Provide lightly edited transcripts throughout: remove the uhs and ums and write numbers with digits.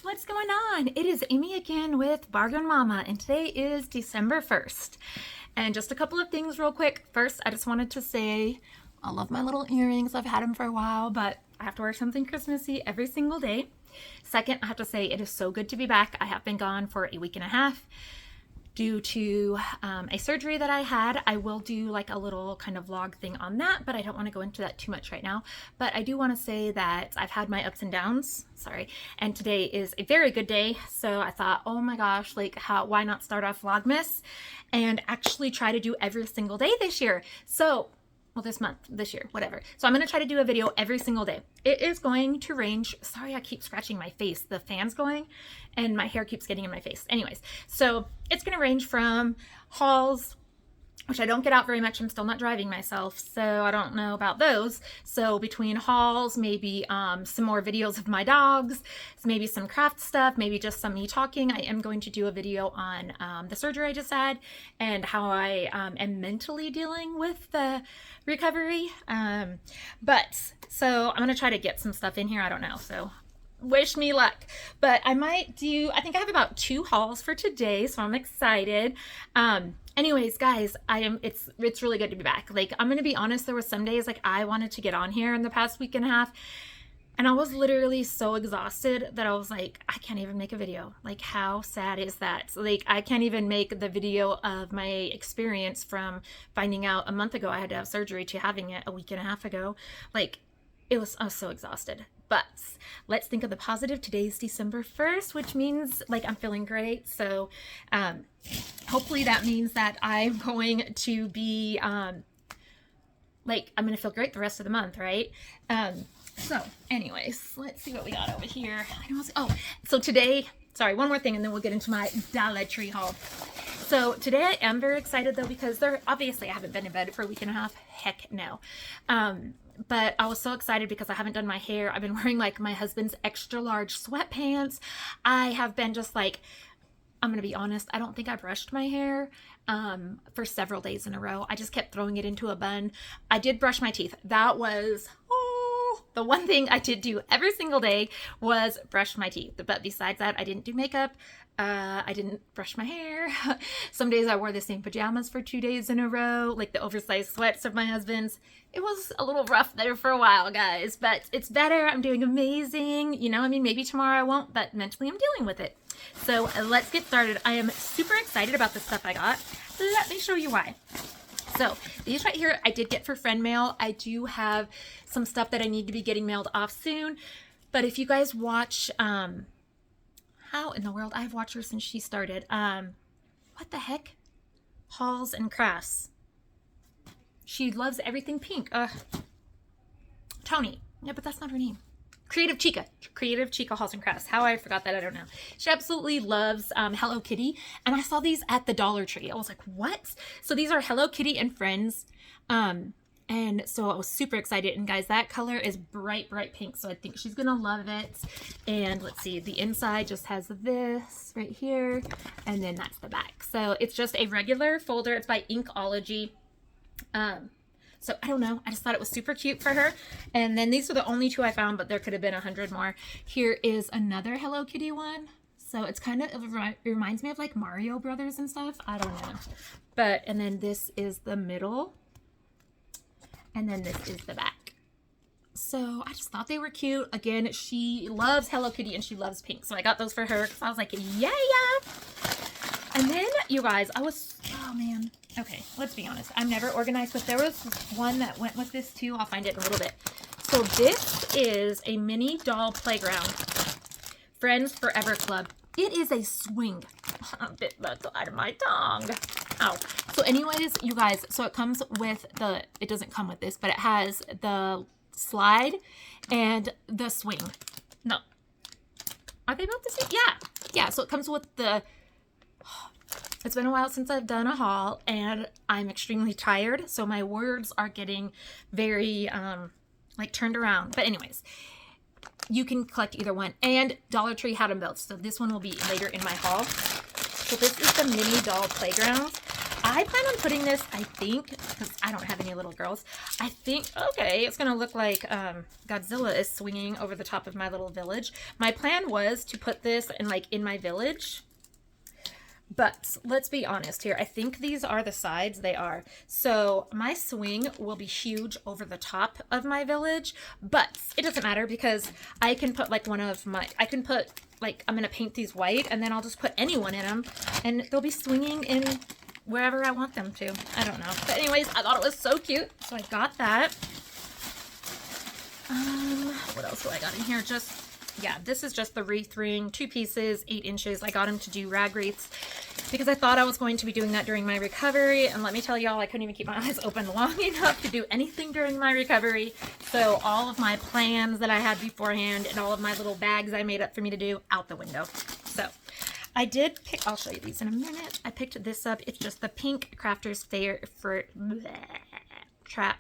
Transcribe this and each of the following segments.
what's going on? It is Amy again with Bargain Mama, and today is December 1st. And just a couple of things real quick. First, I just wanted to say I love my little earrings. I've had them for a while, but I have to wear something Christmassy every single day. Second, I have to say it is so good to be back. I have been gone for a week and a half due to a surgery that I had. I will do like a little kind of vlog thing on that, but I don't want to go into that too much right now. But I do want to say that I've had my ups and downs, and today is a very good day. So I thought, oh my gosh, like why not start off Vlogmas and actually try to do every single day this year. So, well, this year, whatever. So I'm going to try to do a video every single day. It is going to range, sorry, I keep scratching my face. The fan's going and my hair keeps getting in my face. Anyways, so it's going to range from hauls, which I don't get out very much. I'm still not driving myself, so I don't know about those. So between hauls, maybe some more videos of my dogs, maybe some craft stuff, maybe just some me talking. I am going to do a video on the surgery I just had and how I am mentally dealing with the recovery. So I'm going to try to get some stuff in here. I don't know. So wish me luck. But I think I have about 2 hauls for today, so I'm excited. Anyways, guys, it's really good to be back. Like, I'm going to be honest, there were some days like I wanted to get on here in the past week and a half, and I was literally so exhausted that I was like, I can't even make a video. Like, how sad is that? Like, I can't even make the video of my experience from finding out a month ago I had to have surgery to having it a week and a half ago. Like, I was so exhausted. But let's think of the positive. Today's December 1st, which means like I'm feeling great. So hopefully that means that I'm going to be I'm going to feel great the rest of the month, right? So anyways, let's see what we got over here. So today, sorry, one more thing and then we'll get into my Dollar Tree haul. So today I am very excited though, because obviously I haven't been in bed for a week and a half. Heck no. But I was so excited because I haven't done my hair. I've been wearing like my husband's extra large sweatpants. I have been just like, I'm going to be honest, I don't think I brushed my hair for several days in a row. I just kept throwing it into a bun. I did brush my teeth. That was, the one thing I did do every single day was brush my teeth. But besides that, I didn't do makeup. I didn't brush my hair. Some days I wore the same pajamas for 2 days in a row, like the oversized sweats of my husband's. It was a little rough there for a while, guys, but it's better. I'm doing amazing. You know, I mean, maybe tomorrow I won't, but mentally I'm dealing with it. So let's get started. I am super excited about the stuff I got. Let me show you why. So these right here, I did get for friend mail. I do have some stuff that I need to be getting mailed off soon. But if you guys watch, how in the world, I've watched her since she started. What the heck? Hauls and Crafts. She loves everything pink. Tony. Yeah, but that's not her name. Creative Chica Hauls and Crafts. How I forgot that, I don't know. She absolutely loves Hello Kitty, and I saw these at the Dollar Tree. I was like, what? So these are Hello Kitty and Friends, and so I was super excited. And guys, that color is bright pink, so I think she's gonna love it. And let's see, the inside just has this right here, and then that's the back. So it's just a regular folder. It's by Inkology. So I don't know, I just thought it was super cute for her. And then these are the only 2 I found, but there could have been 100 more. Here is another Hello Kitty one. So it's kind of, it reminds me of like Mario Brothers and stuff. I don't know. But, and then this is the middle. And then this is the back. So I just thought they were cute. Again, she loves Hello Kitty and she loves pink. So I got those for her because I was like, yeah. And then, you guys, oh man. Okay, let's be honest. I'm never organized, but there was one that went with this too. I'll find it in a little bit. So this is a mini doll playground. Friends Forever Club. It is a swing. A bit out of my tongue. Ow. So anyways, you guys, so it comes with it doesn't come with this, but it has the slide and the swing. No. Are they both the same? Yeah. Yeah, so it comes with it's been a while since I've done a haul, and I'm extremely tired, so my words are getting very, like, turned around. But anyways, you can collect either one. And Dollar Tree had them both, so this one will be later in my haul. So this is the mini doll playground. I plan on putting this, I think, because I don't have any little girls, I think, okay, it's going to look like Godzilla is swinging over the top of my little village. My plan was to put this in my village. But let's be honest here. I think these are the sides. They are. So my swing will be huge over the top of my village, but it doesn't matter because I can put I'm going to paint these white and then I'll just put anyone in them and they'll be swinging in wherever I want them to. I don't know. But anyways, I thought it was so cute. So I got that. What else do I got in here? Yeah, this is just the wreath ring, 2 pieces, 8 inches. I got him to do rag wreaths because I thought I was going to be doing that during my recovery. And let me tell y'all, I couldn't even keep my eyes open long enough to do anything during my recovery. So all of my plans that I had beforehand and all of my little bags I made up for me to do, out the window. So I did pick, I'll show you these in a minute. I picked this up. It's just the pink Crafters Fair for track.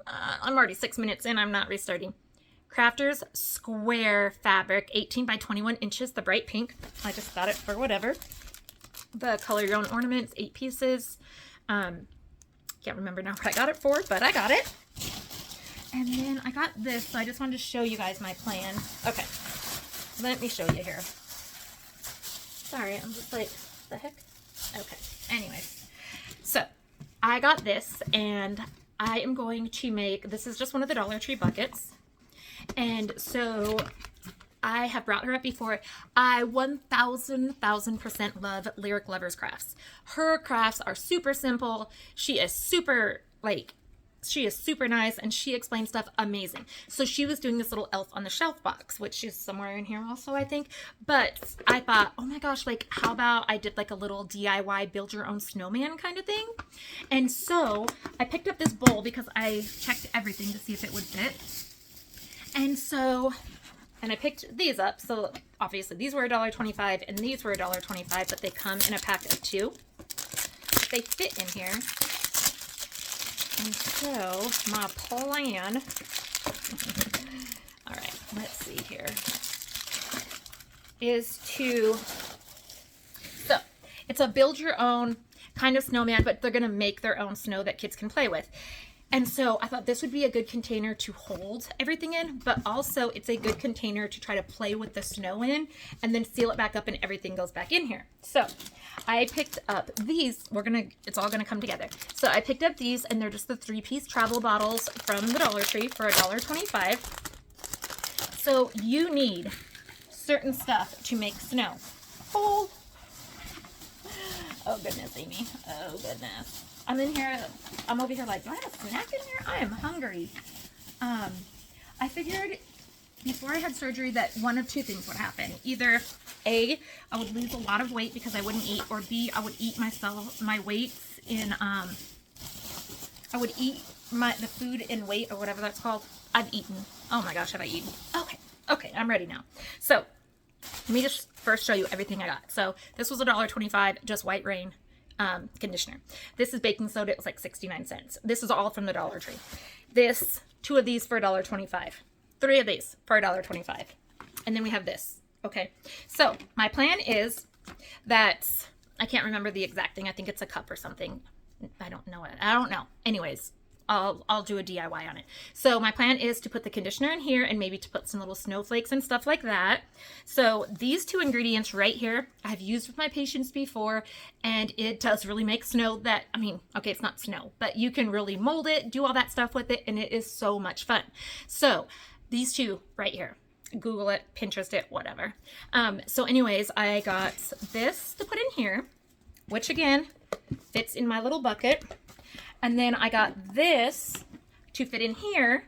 I'm already 6 minutes in. I'm not restarting. Crafters Square Fabric, 18 by 21 inches, the bright pink. I just got it for whatever. The Color Your Own Ornaments, 8 pieces. Can't remember now what I got it for, but I got it. And then I got this, so I just wanted to show you guys my plan. Okay, let me show you here. Sorry, I'm just like, what the heck? Okay, anyways. So, I got this, and I am going to make, this is just one of the Dollar Tree buckets. And so I have brought her up before. I 1000% love Lyric Lovers Crafts. Her crafts are super simple. She is super nice and she explains stuff amazing. So she was doing this little elf on the shelf box, which is somewhere in here also, I think. But I thought, oh my gosh, how about I did a little DIY build your own snowman kind of thing. And so I picked up this bowl because I checked everything to see if it would fit. And I picked these up. So obviously these were $1.25 and these were $1.25, but they come in a pack of 2. They fit in here. And so my plan, all right, let's see here, is so it's a build your own kind of snowman, but they're going to make their own snow that kids can play with. And so I thought this would be a good container to hold everything in, but also it's a good container to try to play with the snow in and then seal it back up and everything goes back in here. So I picked up these. It's all gonna come together. So I picked up these and they're just the 3-piece travel bottles from the Dollar Tree for $1.25. So you need certain stuff to make snow. Oh goodness, Amy. Oh goodness. I'm over here like, do I have a snack in here? I am hungry. I figured before I had surgery that one of 2 things would happen. Either A, I would lose a lot of weight because I wouldn't eat, or B, I would eat my weights in, I would eat the food in weight or whatever that's called. I've eaten. Oh my gosh, have I eaten? Okay, I'm ready now. So let me just first show you everything I got. So this was $1.25, just White Rain. Conditioner. This is baking soda. It was like 69 cents. This is all from the Dollar Tree. 2 of these for $1.25. 3 of these for $1.25. And then we have this. Okay. So my plan is that I can't remember the exact thing. I think it's a cup or something. I don't know it. I don't know. Anyways, I'll do a DIY on it. So my plan is to put the conditioner in here and maybe to put some little snowflakes and stuff like that. So these 2 ingredients right here, I've used with my patients before, and it does really make snow that, okay, it's not snow, but you can really mold it, do all that stuff with it, and it is so much fun. So these 2 right here, Google it, Pinterest it, whatever. So anyways, I got this to put in here, which again, fits in my little bucket. And then I got this to fit in here.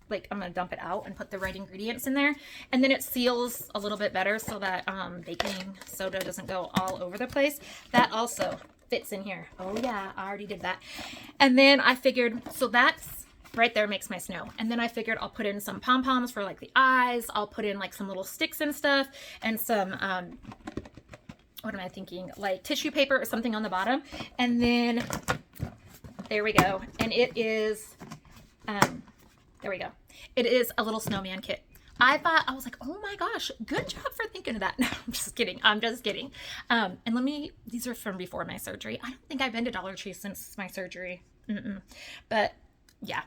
I'm going to dump it out and put the right ingredients in there. And then it seals a little bit better so that baking soda doesn't go all over the place. That also fits in here. Oh yeah, I already did that. And then I figured, so that's right there makes my snow. And then I figured I'll put in some pom-poms for the eyes. I'll put in some little sticks and stuff and some, what am I thinking? Tissue paper or something on the bottom. And then there we go. And it is, there we go. It is a little snowman kit. I thought, I was like, oh my gosh, good job for thinking of that. No, I'm just kidding. I'm just kidding. And these are from before my surgery. I don't think I've been to Dollar Tree since my surgery. But yeah.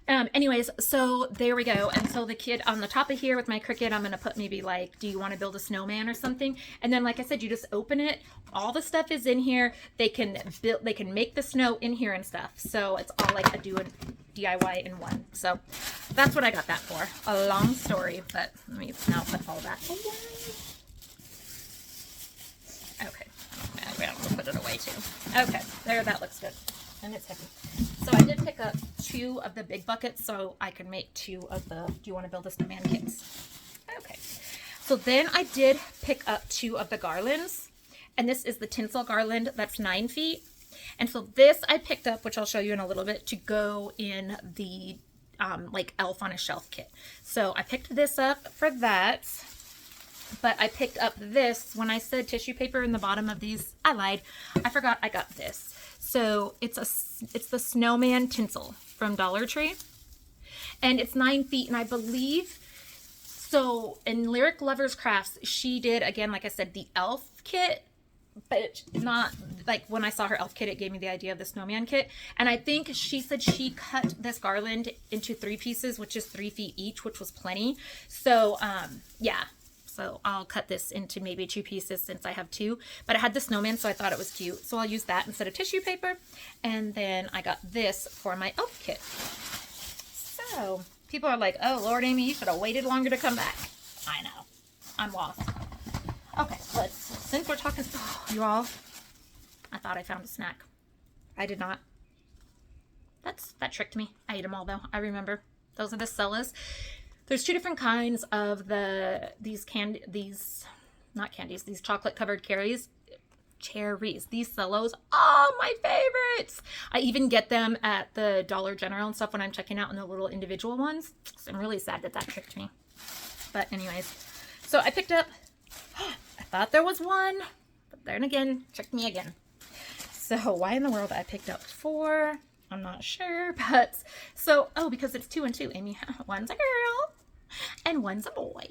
Anyways, so there we go. And so the kid on the top of here with my Cricut, I'm going to put maybe like, do you want to build a snowman or something? And then, like I said, you just open it. All the stuff is in here. They can make the snow in here and stuff. So it's all like a DIY in one. So that's what I got that for. A long story, but let me now put all that away. Okay. I'm going to put it away too. Okay. There, that looks good. And it's heavy. So I did pick up 2 of the big buckets so I could make 2 of the do you want to build a snowman kits. Okay. So then I did pick up 2 of the garlands. And this is the tinsel garland that's 9 feet. And so this I picked up, which I'll show you in a little bit, to go in the like elf on a shelf kit. So I picked this up for that. But I picked up this. When I said tissue paper in the bottom of these, I lied. I forgot I got this. So it's the snowman tinsel from Dollar Tree. And it's 9 feet. And I believe, so in Lyric Lovers Crafts, she did, again, like I said, the elf kit. But it's not, like when I saw her elf kit, it gave me the idea of the snowman kit. And I think she said she cut this garland into 3 pieces, which is 3 feet each, which was plenty. So, yeah. So I'll cut this into maybe 2 pieces since I have 2. But I had the snowman, so I thought it was cute. So I'll use that instead of tissue paper. And then I got this for my elf kit. So people are like, oh, Lord, Amy, you should have waited longer to come back. I know. I'm lost. Okay, since we're talking, you all, I thought I found a snack. I did not. That tricked me. I ate them all, though. I remember. Those are the Sellas. There's 2 different kinds of these chocolate covered cherries. These Cellos, oh, my favorites. I even get them at the Dollar General and stuff when I'm checking out in the little individual ones. So I'm really sad that tricked me. But anyways, so I picked up, I thought there was 1, but then again, tricked me again. So why in the world I picked up 4? I'm not sure, but so, because it's 2 and 2, Amy. One's a girl and one's a boy.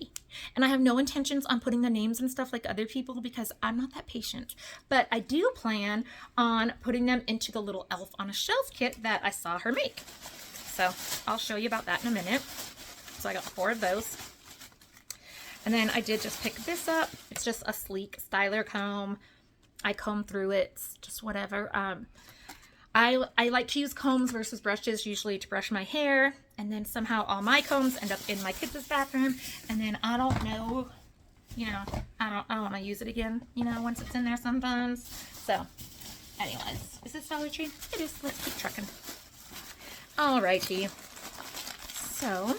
And I have no intentions on putting the names and stuff like other people because I'm not that patient. But I do plan on putting them into the little elf on a shelf kit that I saw her make. So I'll show you about that in a minute. So I got 4 of those. And then I did just pick this up. It's just a sleek styler comb. I comb through it, just whatever. I like to use combs versus brushes usually to brush my hair, and then somehow all my combs end up in my kids' bathroom, and then I don't know, I don't want to use it again, once it's in there sometimes. So, anyways, is this Dollar Tree? It is. Let's keep trucking. Alrighty. So,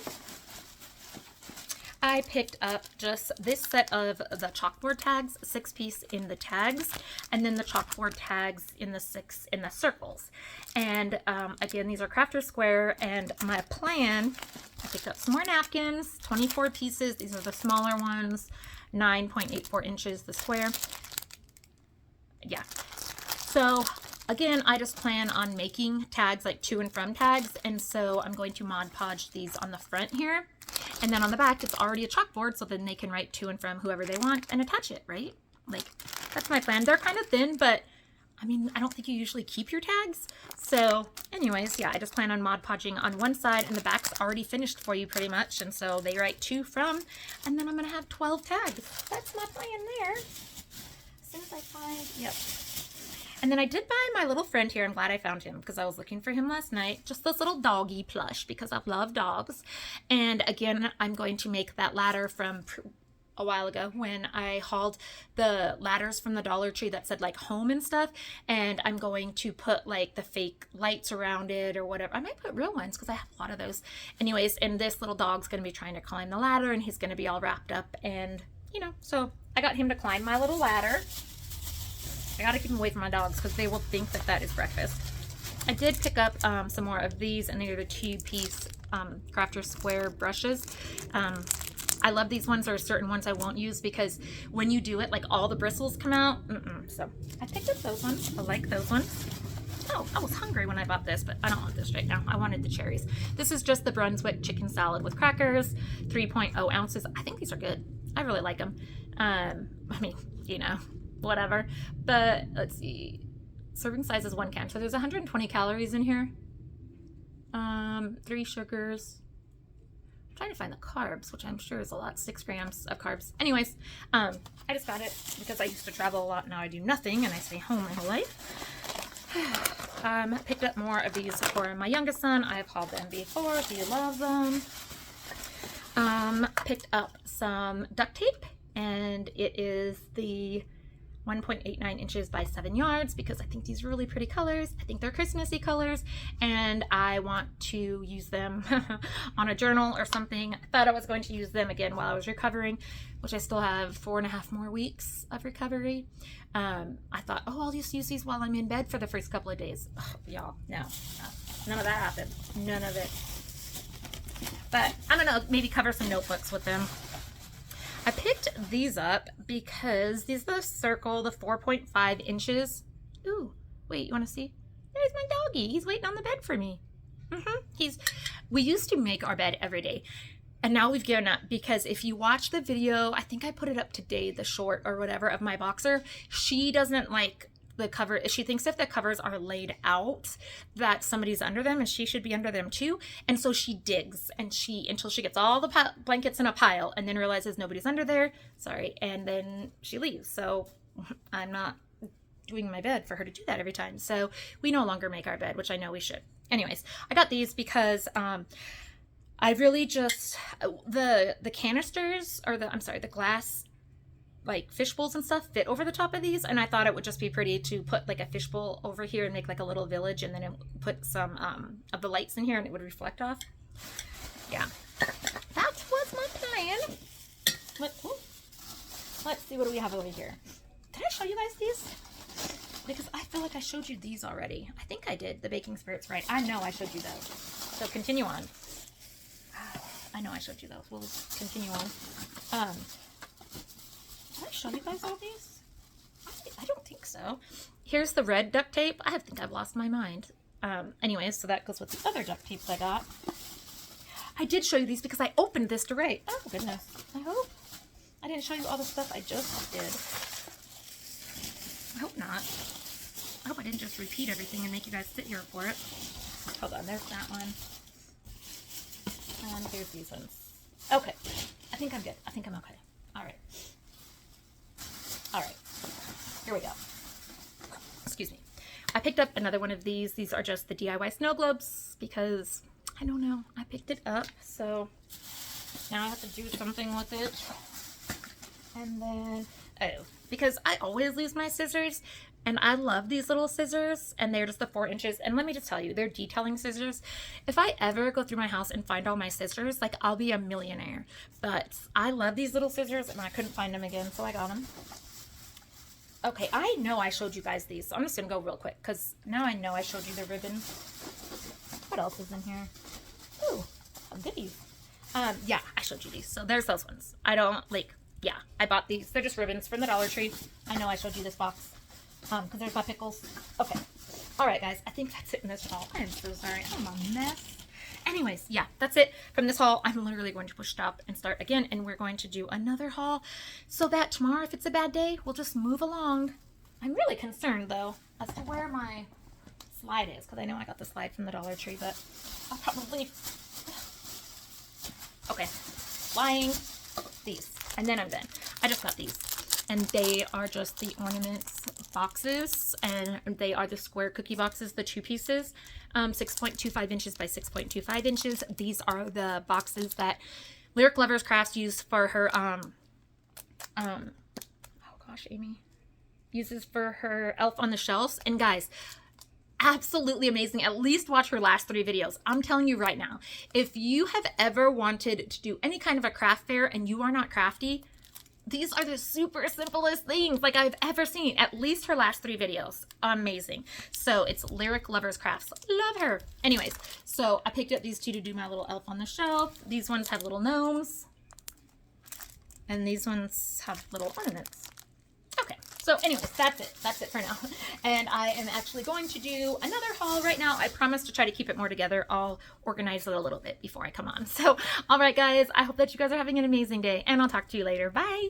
I picked up just this set of the chalkboard tags, 6-piece in the tags, and then the chalkboard tags in the 6 in the circles. And again, these are Crafter Square, and my plan, I picked up some more napkins, 24 pieces. These are the smaller ones, 9.84 inches the square. Yeah. So again, I just plan on making tags, like to and from tags, and so I'm going to Mod Podge these on the front here. And then on the back, it's already a chalkboard, so then they can write to and from whoever they want and attach it, right? Like, that's my plan. They're kind of thin, but, I mean, I don't think you usually keep your tags. So, anyways, yeah, I just plan on Mod Podging on one side, and the back's already finished for you pretty much. And so they write to, from, and then I'm going to have 12 tags. That's my plan there. As soon as I find, yep. And then I did buy my little friend here. I'm glad I found him because I was looking for him last night. Just this little doggy plush because I love dogs. And again, I'm going to make that ladder from a while ago when I hauled the ladders from the Dollar Tree that said like home and stuff. And I'm going to put like the fake lights around it or whatever. I might put real ones because I have a lot of those. Anyways, and this little dog's going to be trying to climb the ladder and he's going to be all wrapped up. And, so I got him to climb my little ladder. I gotta keep them away from my dogs because they will think that that is breakfast. I did pick up some more of these, and they're the 2-piece Crafter Square brushes. I love these ones. There are certain ones I won't use because when you do it, like all the bristles come out. So I picked up those ones. I like those ones. Oh, I was hungry when I bought this, but I don't want this right now. I wanted the cherries. This is just the Brunswick chicken salad with crackers, 3.0 ounces. I think these are good. I really like them. I mean, you know, whatever. But let's see. Serving size is 1 can. So there's 120 calories in here. 3 sugars. I'm trying to find the carbs, which I'm sure is a lot. 6 grams of carbs. Anyways, I just got it because I used to travel a lot. Now I do nothing and I stay home my whole life. Picked up more of these for my youngest son. I've hauled them before. He loves them. Picked up some duct tape, and it is the 1.89 inches by 7 yards because I think these are really pretty colors. I think they're Christmassy colors, and I want to use them on a journal or something. I thought I was going to use them again while I was recovering, which I still have 4.5 more weeks of recovery. I thought, oh, I'll just use these while I'm in bed for the first couple of days. Oh, y'all, no, none of that happened. None of it. But I don't know, maybe cover some notebooks with them. I picked these up because these are the circle, the 4.5 inches. Ooh, wait, you want to see? There's my doggy. He's waiting on the bed for me. We used to make our bed every day, and now we've given up because if you watch the video, I think I put it up today, the short or whatever of my boxer, she doesn't like the cover. She thinks if the covers are laid out that somebody's under them, and she should be under them too. And so she digs and until she gets all the blankets in a pile and then realizes nobody's under there. Sorry. And then she leaves. So I'm not doing my bed for her to do that every time. So we no longer make our bed, which I know we should. Anyways, I got these because, I really just, the canisters or the glass like fish bowls and stuff fit over the top of these, and I thought it would just be pretty to put like a fish bowl over here and make like a little village, and then put some of the lights in here and it would reflect off. Yeah, that was my plan. Let's see, what do we have over here? Did I show you guys these? Because I feel like I showed you these already. I think I did. The baking spirits, right? I know I showed you those. So continue on. I know I showed you those. We'll continue on. Did I show you guys all these? I don't think so. Here's the red duct tape. I think I've lost my mind. Anyways, so that goes with the other duct tapes I got. I did show you these because I opened this to write. Oh, goodness. I hope I didn't show you all the stuff I just did. I hope not. I hope I didn't just repeat everything and make you guys sit here for it. Hold on, there's that one. And here's these ones. Okay. I think I'm good. I think I'm okay. All right. All right, here we go. Excuse me. I picked up another one of these. These are just the DIY snow globes because, I don't know, I picked it up. So now I have to do something with it. And then, because I always lose my scissors, and I love these little scissors, and they're just the 4 inches. And let me just tell you, they're detailing scissors. If I ever go through my house and find all my scissors, like, I'll be a millionaire. But I love these little scissors, and I couldn't find them again, so I got them. Okay, I know I showed you guys these, so I'm just going to go real quick, because now I know I showed you the ribbons. What else is in here? Ooh, some goodies. Yeah, I showed you these, so there's those ones. I don't, like, yeah, I bought these. They're just ribbons from the Dollar Tree. I know I showed you this box, because there's my pickles. Okay, all right, guys, I think that's it in this haul. I am so sorry. I'm a mess. Anyways, yeah, that's it from this haul. I'm literally going to push stop and start again, and we're going to do another haul so that tomorrow, if it's a bad day, we'll just move along. I'm really concerned, though, as to where my slide is, because I know I got the slide from the Dollar Tree, but I'll probably... Okay, flying these, and then I'm done. I just got these, and they are just the ornaments boxes, and they are the square cookie boxes, the 2 pieces. 6.25 inches by 6.25 inches. These are the boxes that Lyric Lovers Crafts used for her, oh gosh, Amy, uses for her Elf on the Shelves. And guys, absolutely amazing. At least watch her last 3 videos. I'm telling you right now, if you have ever wanted to do any kind of a craft fair and you are not crafty, these are the super simplest things like I've ever seen. At least her last 3 videos. Amazing. So it's Lyric Lovers Crafts. Love her. Anyways, so I picked up these 2 to do my little elf on the shelf. These ones have little gnomes. And these ones have little ornaments. Okay. So anyways, that's it for now. And I am actually going to do another haul right now. I promise to try to keep it more together. I'll organize it a little bit before I come on. So all right guys, I hope that you guys are having an amazing day, and I'll talk to you later. Bye.